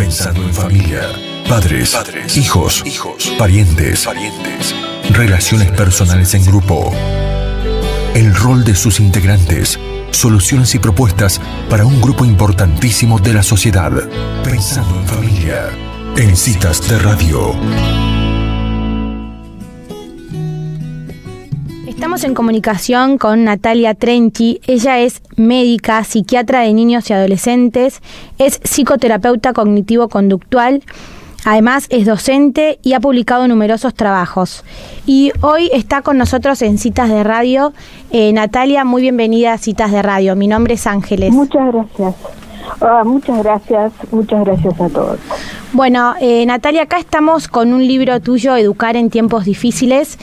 Pensando en familia, padres, hijos, parientes, relaciones personales en grupo. El rol de sus integrantes, soluciones y propuestas para un grupo importantísimo de la sociedad. Pensando en familia, en Citas de Radio. Estamos en comunicación con Natalia Trenchi. Ella es médica, psiquiatra de niños y adolescentes, es psicoterapeuta cognitivo-conductual, además es docente y ha publicado numerosos trabajos. Y hoy está con nosotros en Citas de Radio. Natalia, muy bienvenida a Citas de Radio. Mi nombre es Ángeles. Muchas gracias. Muchas gracias a todos. Bueno, Natalia, acá estamos con un libro tuyo, Educar en tiempos difíciles.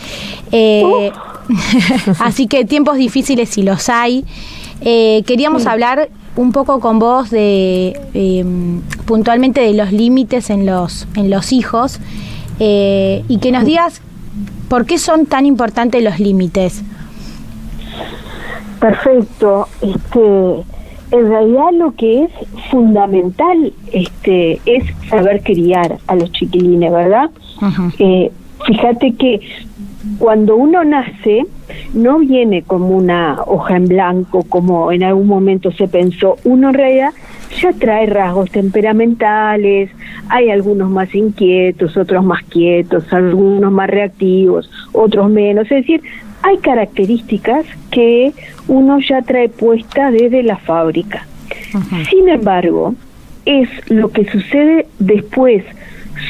Así que tiempos difíciles si los hay. Queríamos hablar un poco con vos de puntualmente de los límites en los hijos, y que nos digas por qué son tan importantes los límites. Perfecto. En realidad lo que es fundamental es saber criar a los chiquilines, ¿verdad? Uh-huh. Fíjate que cuando uno nace no viene como una hoja en blanco como en algún momento se pensó. Uno en realidad ya trae rasgos temperamentales, hay algunos más inquietos, otros más quietos, algunos más reactivos, otros menos, es decir, hay características que uno ya trae puestas desde la fábrica. Uh-huh. Sin embargo, es lo que sucede después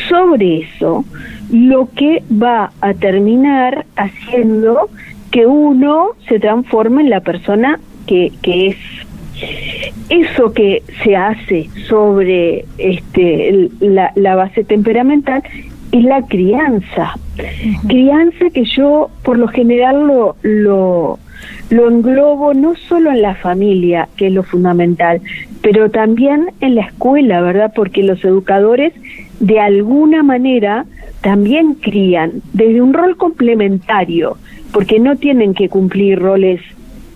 sobre eso lo que va a terminar haciendo que uno se transforme en la persona que es. Eso que se hace sobre la base temperamental es la crianza. Uh-huh. Crianza que yo por lo general lo englobo no solo en la familia, que es lo fundamental, pero también en la escuela, ¿verdad? Porque los educadores de alguna manera también crían desde un rol complementario, porque no tienen que cumplir roles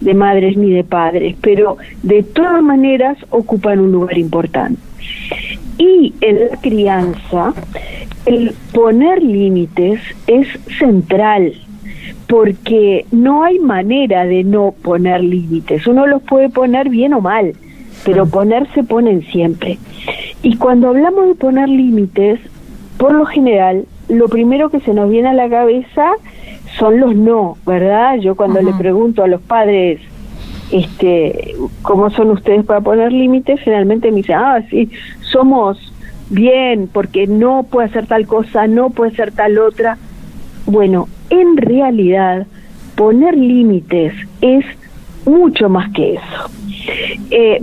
de madres ni de padres, pero de todas maneras ocupan un lugar importante. Y en la crianza, el poner límites es central, porque no hay manera de no poner límites. Uno los puede poner bien o mal, pero se ponen siempre. Y cuando hablamos de poner límites, por lo general, lo primero que se nos viene a la cabeza son los no, ¿verdad? Yo cuando le pregunto a los padres, ¿cómo son ustedes para poner límites? Generalmente me dicen, sí, somos bien, porque no puede hacer tal cosa, no puede ser tal otra. Bueno, en realidad, poner límites es mucho más que eso.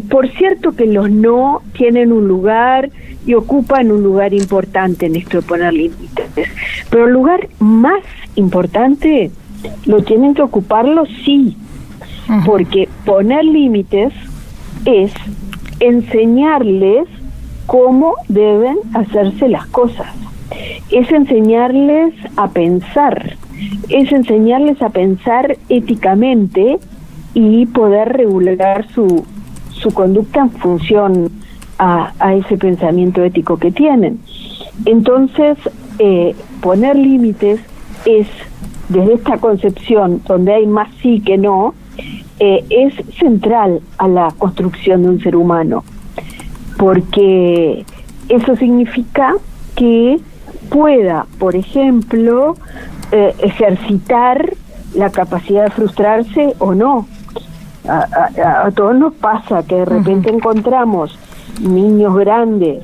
Por cierto que los no tienen un lugar y ocupan un lugar importante en esto de poner límites, pero el lugar más importante lo tienen que ocuparlo sí, porque poner límites es enseñarles cómo deben hacerse las cosas, es enseñarles a pensar, éticamente y poder regular su conducta en función a ese pensamiento ético que tienen. Entonces, poner límites es, desde esta concepción donde hay más sí que no, es central a la construcción de un ser humano, porque eso significa que pueda, por ejemplo, ejercitar la capacidad de frustrarse o no. A todos nos pasa que de repente encontramos niños grandes,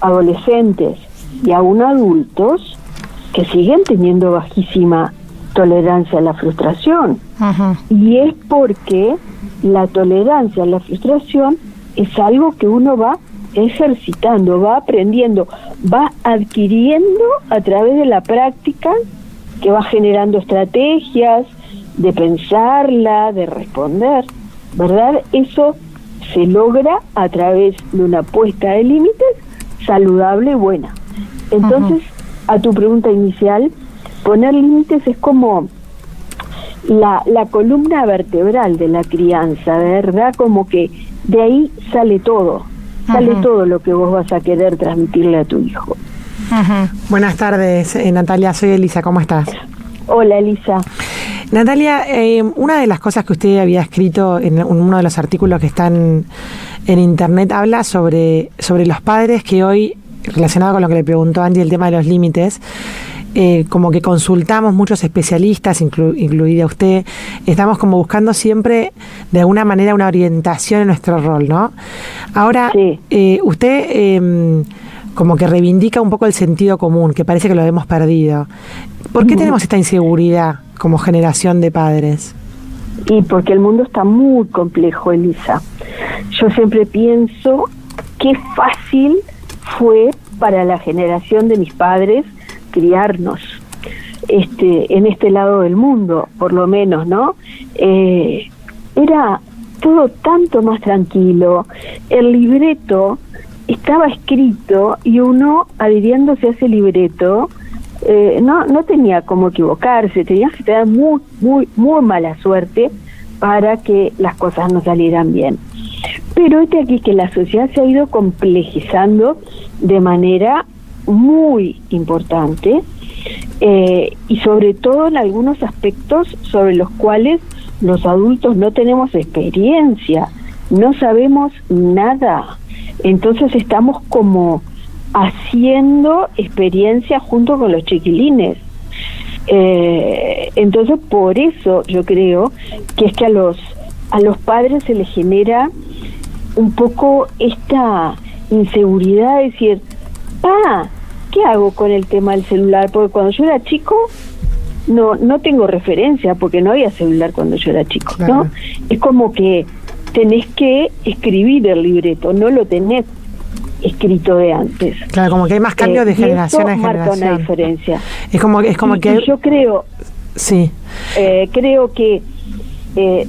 adolescentes y aún adultos que siguen teniendo bajísima tolerancia a la frustración. Y es porque la tolerancia a la frustración es algo que uno va ejercitando, va aprendiendo, va adquiriendo a través de la práctica, que va generando estrategias de pensarla, de responder, ¿verdad? Eso se logra a través de una puesta de límites saludable y buena. Entonces, a tu pregunta inicial, poner límites es como la columna vertebral de la crianza, ¿verdad? Como que de ahí sale todo. sale todo lo que vos vas a querer transmitirle a tu hijo. Buenas tardes, Natalia, soy Elisa, ¿cómo estás? Hola, Elisa. Natalia, una de las cosas que usted había escrito en uno de los artículos que están en internet habla sobre los padres que hoy, relacionado con lo que le preguntó Andy, el tema de los límites, como que consultamos muchos especialistas, incluida usted, estamos como buscando siempre de alguna manera una orientación en nuestro rol, ¿no? Ahora, sí. Usted como que reivindica un poco el sentido común, que parece que lo hemos perdido. ¿Por qué tenemos esta inseguridad como generación de padres? Y porque el mundo está muy complejo, Elisa. Yo siempre pienso qué fácil fue para la generación de mis padres criarnos en este lado del mundo, por lo menos, ¿no? Era todo tanto más tranquilo. El libreto estaba escrito y uno, adhiriéndose a ese libreto, no tenía cómo equivocarse, tenía que tener muy, muy, muy mala suerte para que las cosas no salieran bien. Pero aquí que la sociedad se ha ido complejizando de manera muy importante, y sobre todo en algunos aspectos sobre los cuales los adultos no tenemos experiencia, no sabemos nada. Entonces estamos como haciendo experiencia junto con los chiquilines. Entonces por eso yo creo que es que a los padres se les genera un poco esta inseguridad de decir, ¿qué hago con el tema del celular? Porque cuando yo era chico no tengo referencia, porque no había celular cuando yo era chico, ¿no? Claro. Es como que tenés que escribir el libreto, no lo tenés escrito de antes. Claro, como que hay más cambios de generación en generación. Marca una diferencia. Es como que yo creo, sí, creo que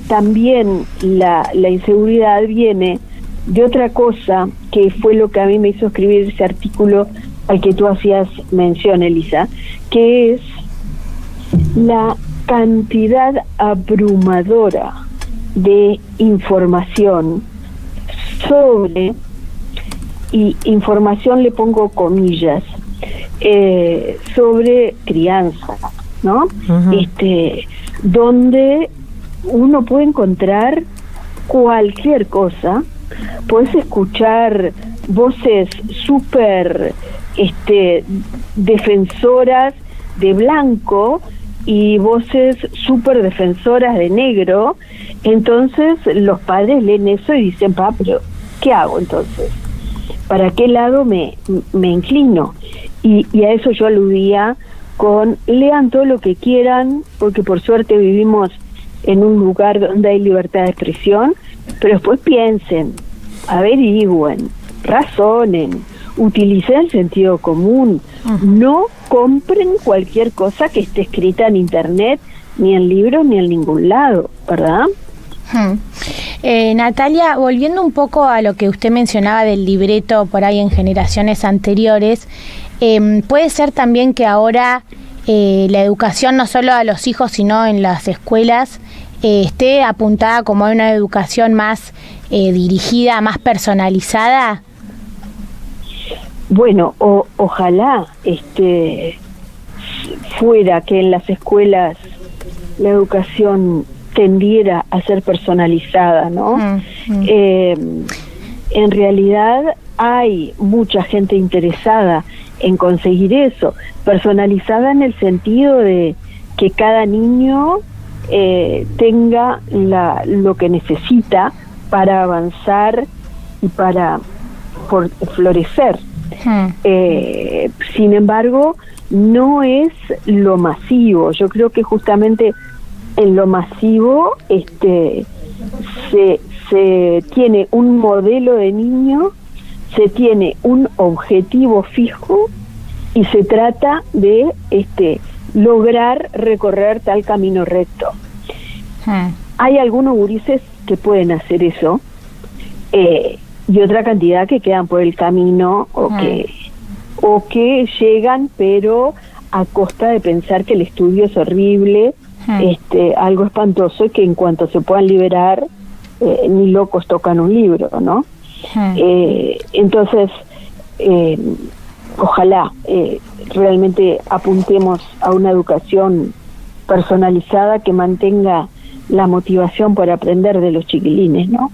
también la inseguridad viene de otra cosa, que fue lo que a mí me hizo escribir ese artículo al que tú hacías mención, Elisa, que es la cantidad abrumadora de información sobre, y información le pongo comillas, sobre crianza, ¿no? Uh-huh. Donde uno puede encontrar cualquier cosa. Puedes escuchar voces súper defensoras de blanco y voces súper defensoras de negro. Entonces los padres leen eso y dicen, pero ¿qué hago entonces? ¿Para qué lado me inclino? Y a eso yo aludía con, lean todo lo que quieran, porque por suerte vivimos en un lugar donde hay libertad de expresión, pero después piensen, averigüen, razonen, utilicen el sentido común, no compren cualquier cosa que esté escrita en internet, ni en libros, ni en ningún lado, ¿verdad? Natalia, volviendo un poco a lo que usted mencionaba del libreto por ahí en generaciones anteriores, puede ser también que ahora la educación no solo a los hijos sino en las escuelas esté apuntada como a una educación más dirigida, más personalizada. Bueno, ojalá fuera que en las escuelas la educación tendiera a ser personalizada, ¿no? En realidad hay mucha gente interesada en conseguir eso, personalizada en el sentido de que cada niño tenga lo que necesita para avanzar y para florecer. Sin embargo, no es lo masivo. Yo creo que justamente en lo masivo se tiene un modelo de niño, se tiene un objetivo fijo y se trata de lograr recorrer tal camino recto. Hay algunos gurises que pueden hacer eso, y otra cantidad que quedan por el camino o que llegan pero a costa de pensar que el estudio es horrible, algo espantoso, y que en cuanto se puedan liberar, ni locos tocan un libro, ¿no? Entonces, ojalá realmente apuntemos a una educación personalizada que mantenga la motivación por aprender de los chiquilines, ¿no?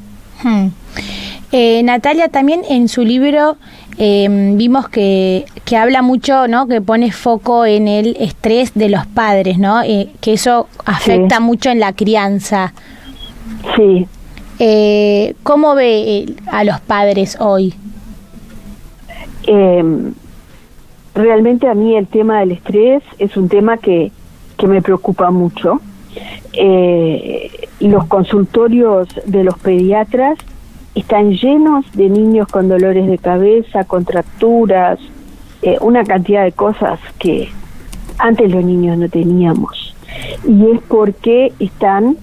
Natalia, también en su libro vimos que habla mucho, ¿no? Que pone foco en el estrés de los padres, ¿no? Que eso afecta mucho en la crianza. Sí. ¿Cómo ve a los padres hoy? Realmente a mí el tema del estrés es un tema que me preocupa mucho. Los consultorios de los pediatras están llenos de niños con dolores de cabeza, contracturas, una cantidad de cosas que antes los niños no teníamos. Y es porque están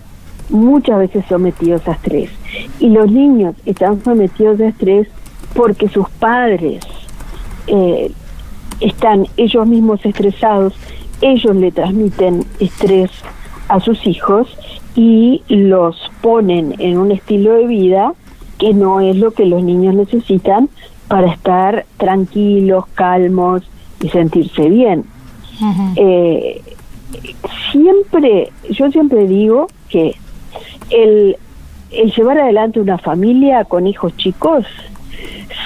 muchas veces sometidos a estrés. Y los niños están sometidos a estrés porque sus padres están ellos mismos estresados, ellos le transmiten estrés a sus hijos y los ponen en un estilo de vida que no es lo que los niños necesitan para estar tranquilos, calmos y sentirse bien. Yo siempre digo que el llevar adelante una familia con hijos chicos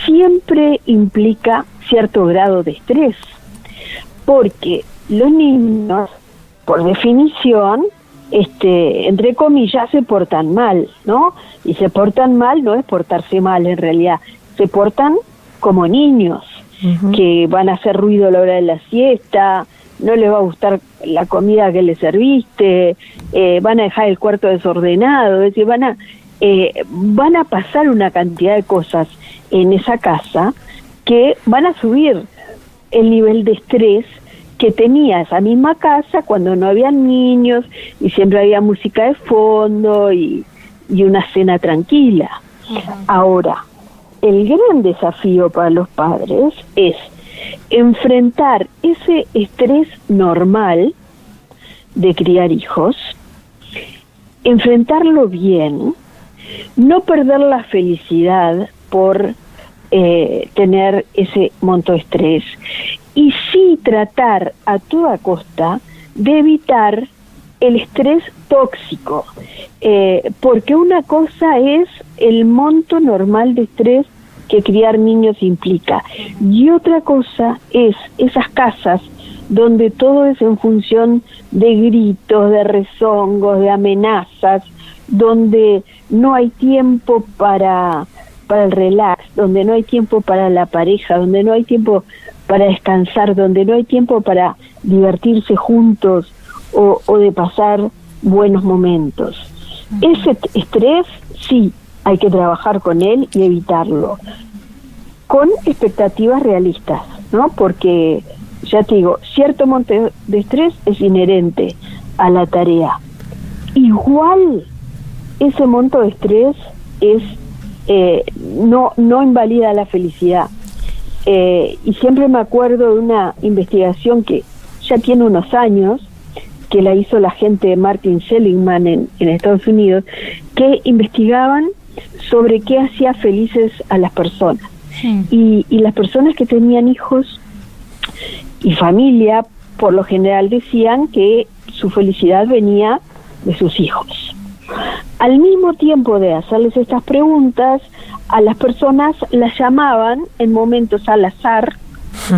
siempre implica cierto grado de estrés, porque los niños, por definición, entre comillas, se portan mal, ¿no? Y se portan mal no es portarse mal en realidad, se portan como niños, que van a hacer ruido a la hora de la siesta, no les va a gustar la comida que les serviste, van a dejar el cuarto desordenado, es decir, van a pasar una cantidad de cosas en esa casa que van a subir el nivel de estrés que tenía esa misma casa cuando no había niños y siempre había música de fondo y una cena tranquila. Ahora, el gran desafío para los padres es enfrentar ese estrés normal de criar hijos, enfrentarlo bien, no perder la felicidad por tener ese monto de estrés, y sí tratar a toda costa de evitar el estrés tóxico, porque una cosa es el monto normal de estrés que criar niños implica, y otra cosa es esas casas donde todo es en función de gritos, de rezongos, de amenazas, donde no hay tiempo para el relax, donde no hay tiempo para la pareja, donde no hay tiempo para descansar, donde no hay tiempo para divertirse juntos o de pasar buenos momentos. Ese estrés sí hay que trabajar con él y evitarlo, con expectativas realistas, ¿no? Porque, ya te digo, cierto monto de estrés es inherente a la tarea. Igual, ese monto de estrés es no invalida la felicidad. Y siempre me acuerdo de una investigación que ya tiene unos años, que la hizo la gente de Martin Seligman en Estados Unidos, que investigaban sobre qué hacía felices a las personas. Y las personas que tenían hijos y familia, por lo general decían que su felicidad venía de sus hijos. Al mismo tiempo de hacerles estas preguntas, a las personas las llamaban en momentos al azar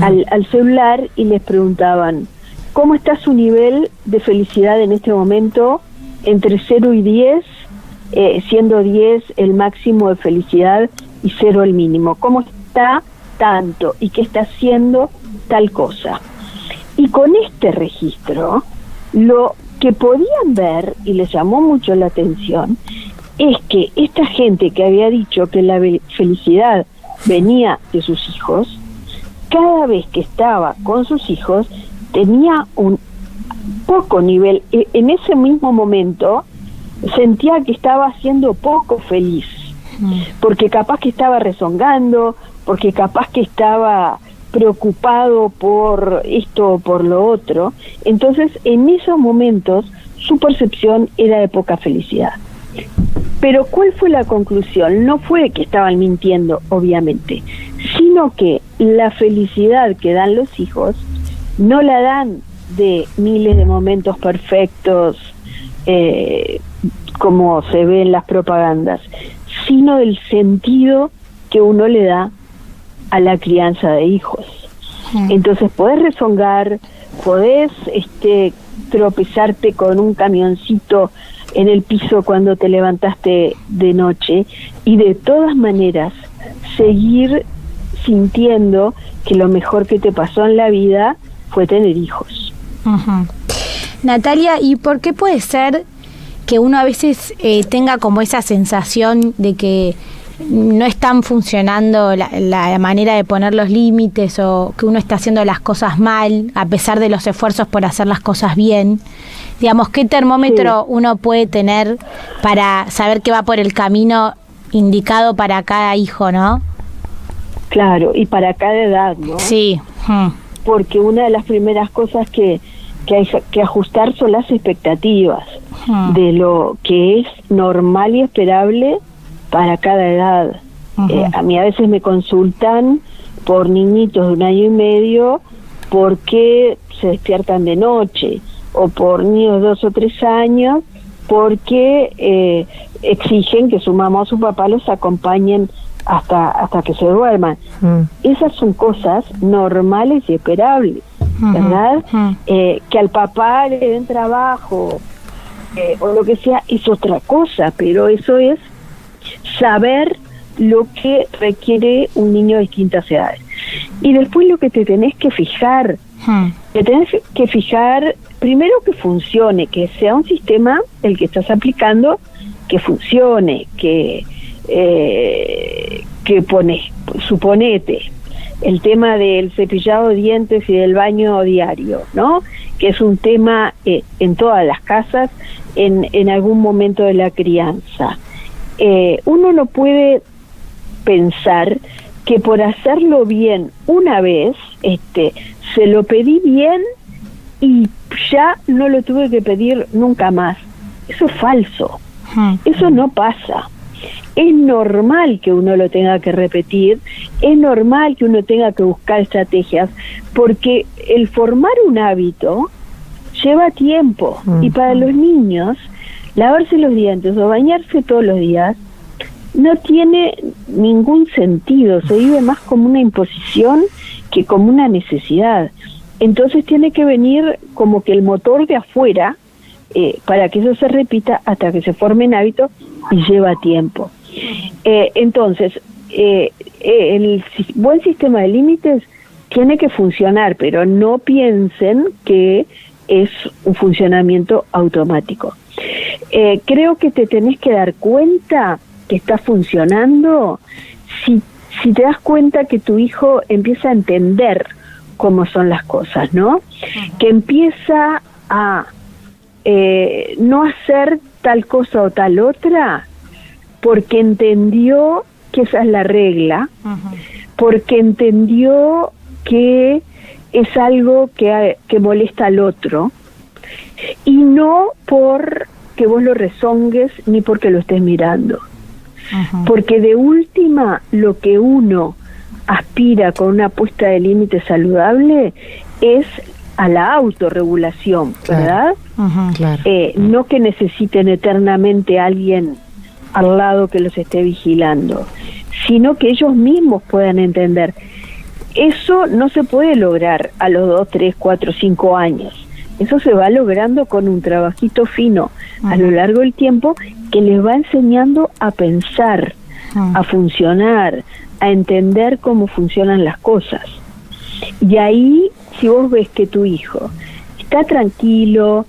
al celular y les preguntaban: ¿cómo está su nivel de felicidad en este momento entre 0 y 10, siendo 10 el máximo de felicidad y 0 el mínimo? ¿Cómo está tanto y qué está haciendo tal cosa? Y con este registro, lo que podían ver, y les llamó mucho la atención, es que esta gente que había dicho que la felicidad venía de sus hijos, cada vez que estaba con sus hijos tenía un poco nivel, en ese mismo momento sentía que estaba siendo poco feliz, porque capaz que estaba rezongando, porque capaz que estaba preocupado por esto o por lo otro. Entonces, en esos momentos su percepción era de poca felicidad. Pero ¿cuál fue la conclusión? No fue que estaban mintiendo, obviamente, sino que la felicidad que dan los hijos no la dan de miles de momentos perfectos, como se ve en las propagandas, sino del sentido que uno le da a la crianza de hijos. Entonces podés rezongar, podés tropezarte con un camioncito en el piso cuando te levantaste de noche, y de todas maneras seguir sintiendo que lo mejor que te pasó en la vida fue tener hijos. Uh-huh. Natalia, ¿y por qué puede ser que uno a veces tenga como esa sensación de que no están funcionando la manera de poner los límites, o que uno está haciendo las cosas mal a pesar de los esfuerzos por hacer las cosas bien? Digamos, ¿qué termómetro uno puede tener para saber que va por el camino indicado para cada hijo, no? Claro, y para cada edad, ¿no? Sí. Porque una de las primeras cosas que hay que ajustar son las expectativas de lo que es normal y esperable para cada edad. A mí a veces me consultan por niñitos de 1 año y medio porque se despiertan de noche, o por niños de 2 o 3 años porque exigen que su mamá o su papá los acompañen hasta que se duerman. Esas son cosas normales y esperables, ¿verdad? Que al papá le den trabajo o lo que sea es otra cosa, pero eso es saber lo que requiere un niño de distintas edades. Y después lo que te tenés que fijar, primero que funcione, que sea un sistema el que estás aplicando, que funcione, que suponete el tema del cepillado de dientes y del baño diario, ¿no? Que es un tema en todas las casas en algún momento de la crianza. Uno no puede pensar que por hacerlo bien una vez, se lo pedí bien y ya no lo tuve que pedir nunca más. Eso es falso. Eso no pasa. Es normal que uno lo tenga que repetir, es normal que uno tenga que buscar estrategias, porque el formar un hábito lleva tiempo. Y para los niños, lavarse los dientes o bañarse todos los días no tiene ningún sentido, se vive más como una imposición que como una necesidad. Entonces tiene que venir como que el motor de afuera para que eso se repita hasta que se formen hábitos, y lleva tiempo. Entonces, el buen sistema de límites tiene que funcionar, pero no piensen que es un funcionamiento automático. Creo que te tenés que dar cuenta que está funcionando si te das cuenta que tu hijo empieza a entender cómo son las cosas, ¿no? Que empieza a no hacer tal cosa o tal otra porque entendió que esa es la regla, porque entendió que es algo que molesta al otro, y no por que vos lo rezongues ni porque lo estés mirando. Porque de última, lo que uno aspira con una puesta de límite saludable es a la autorregulación, ¿verdad? Claro. No que necesiten eternamente a alguien al lado que los esté vigilando, sino que ellos mismos puedan entender. Eso no se puede lograr a los 2, 3, 4, 5 años. Eso se va logrando con un trabajito fino a lo largo del tiempo, que les va enseñando a pensar, a funcionar, a entender cómo funcionan las cosas. Y ahí, si vos ves que tu hijo está tranquilo,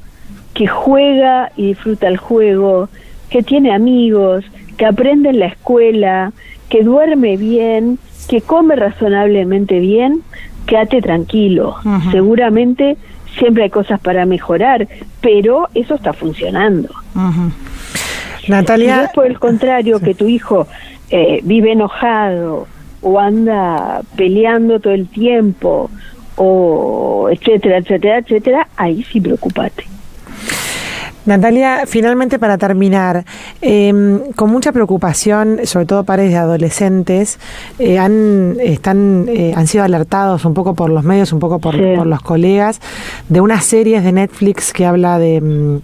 que juega y disfruta el juego, que tiene amigos, que aprende en la escuela, que duerme bien, que come razonablemente bien, quédate tranquilo. Seguramente siempre hay cosas para mejorar, pero eso está funcionando. Natalia, si es por el contrario, que tu hijo vive enojado o anda peleando todo el tiempo, o etcétera, etcétera, etcétera, ahí sí preocupate. Natalia, finalmente para terminar, con mucha preocupación, sobre todo padres de adolescentes, han sido alertados un poco por los medios, un poco por los colegas, de unas series de Netflix que habla del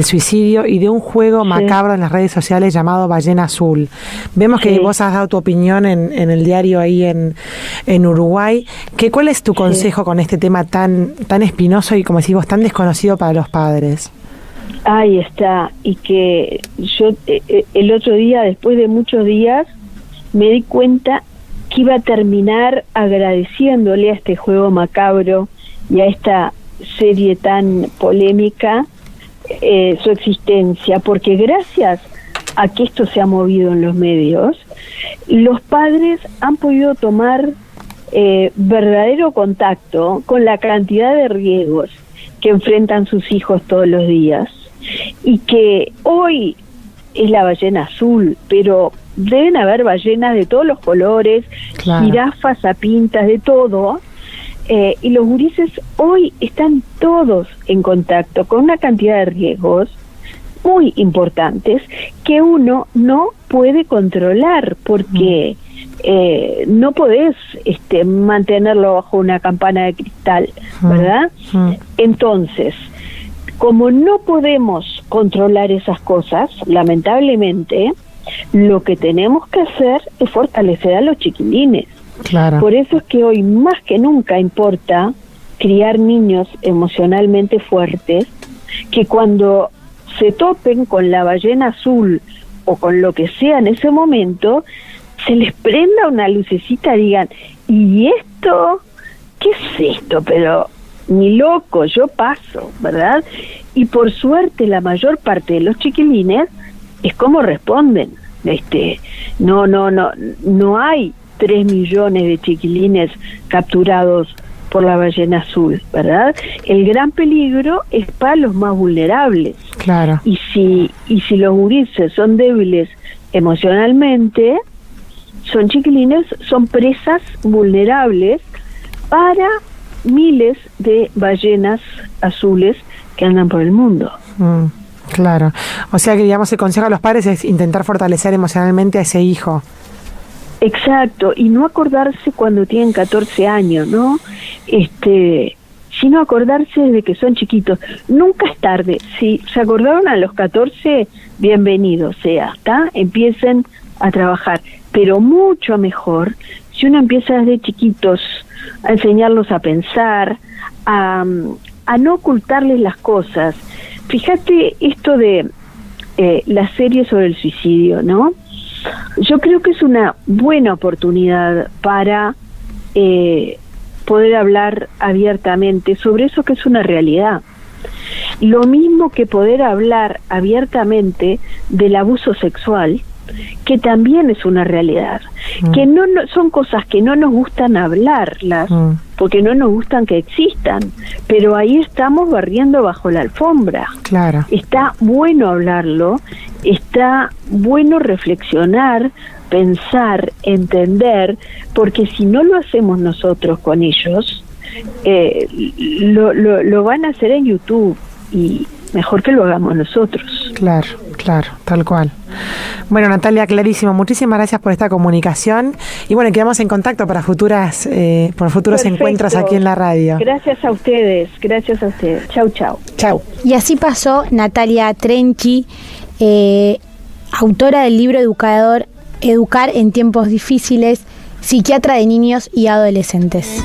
suicidio y de un juego macabro en las redes sociales llamado Ballena Azul. Vemos que vos has dado tu opinión en el diario ahí en Uruguay. ¿Cuál es tu consejo con este tema tan espinoso y, como decís vos, tan desconocido para los padres? Ahí está, y que yo el otro día, después de muchos días, me di cuenta que iba a terminar agradeciéndole a este juego macabro y a esta serie tan polémica su existencia, porque gracias a que esto se ha movido en los medios, los padres han podido tomar verdadero contacto con la cantidad de riesgos que enfrentan sus hijos todos los días, y que hoy es la ballena azul, pero deben haber ballenas de todos los colores, jirafas, sapintas, de todo, y los gurises hoy están todos en contacto con una cantidad de riesgos muy importantes que uno no puede controlar, porque no podés mantenerlo bajo una campana de cristal, ¿verdad? Entonces, como no podemos controlar esas cosas, lamentablemente, lo que tenemos que hacer es fortalecer a los chiquilines. Claro. Por eso es que hoy más que nunca importa criar niños emocionalmente fuertes, que cuando se topen con la ballena azul o con lo que sea en ese momento, se les prenda una lucecita y digan, ¿y esto? ¿Qué es esto? Pero ni loco, yo paso, ¿verdad? Y por suerte la mayor parte de los chiquilines es como responden. No hay 3 millones de chiquilines capturados por la ballena azul, ¿verdad? El gran peligro es para los más vulnerables. Claro. Y si los gurises son débiles emocionalmente, son chiquilines, son presas vulnerables para miles de ballenas azules que andan por el mundo. Claro. O sea que, digamos, el consejo a los padres es intentar fortalecer emocionalmente a ese hijo. Exacto, y no acordarse cuando tienen 14 años, ¿no? Sino acordarse desde que son chiquitos. Nunca es tarde. Si se acordaron a los 14, bienvenido sea, ¿está? Empiecen a trabajar. Pero mucho mejor si uno empieza desde chiquitos a enseñarlos a pensar, a no ocultarles las cosas. Fíjate esto de la serie sobre el suicidio, ¿no? Yo creo que es una buena oportunidad para poder hablar abiertamente sobre eso que es una realidad. Lo mismo que poder hablar abiertamente del abuso sexual, que también es una realidad, que no son cosas que no nos gustan hablarlas, porque no nos gustan que existan, pero ahí estamos barriendo bajo la alfombra. Claro. Está bueno hablarlo, está bueno reflexionar, pensar, entender, porque si no lo hacemos nosotros con ellos, lo van a hacer en YouTube, y mejor que lo hagamos nosotros. Claro, tal cual. Bueno, Natalia, clarísimo. Muchísimas gracias por esta comunicación. Y bueno, quedamos en contacto para futuros Perfecto. encuentros aquí en la radio. Gracias a ustedes. Chau. Chau. Y así pasó Natalia Trenchi, autora del libro Educar en tiempos difíciles, psiquiatra de niños y adolescentes.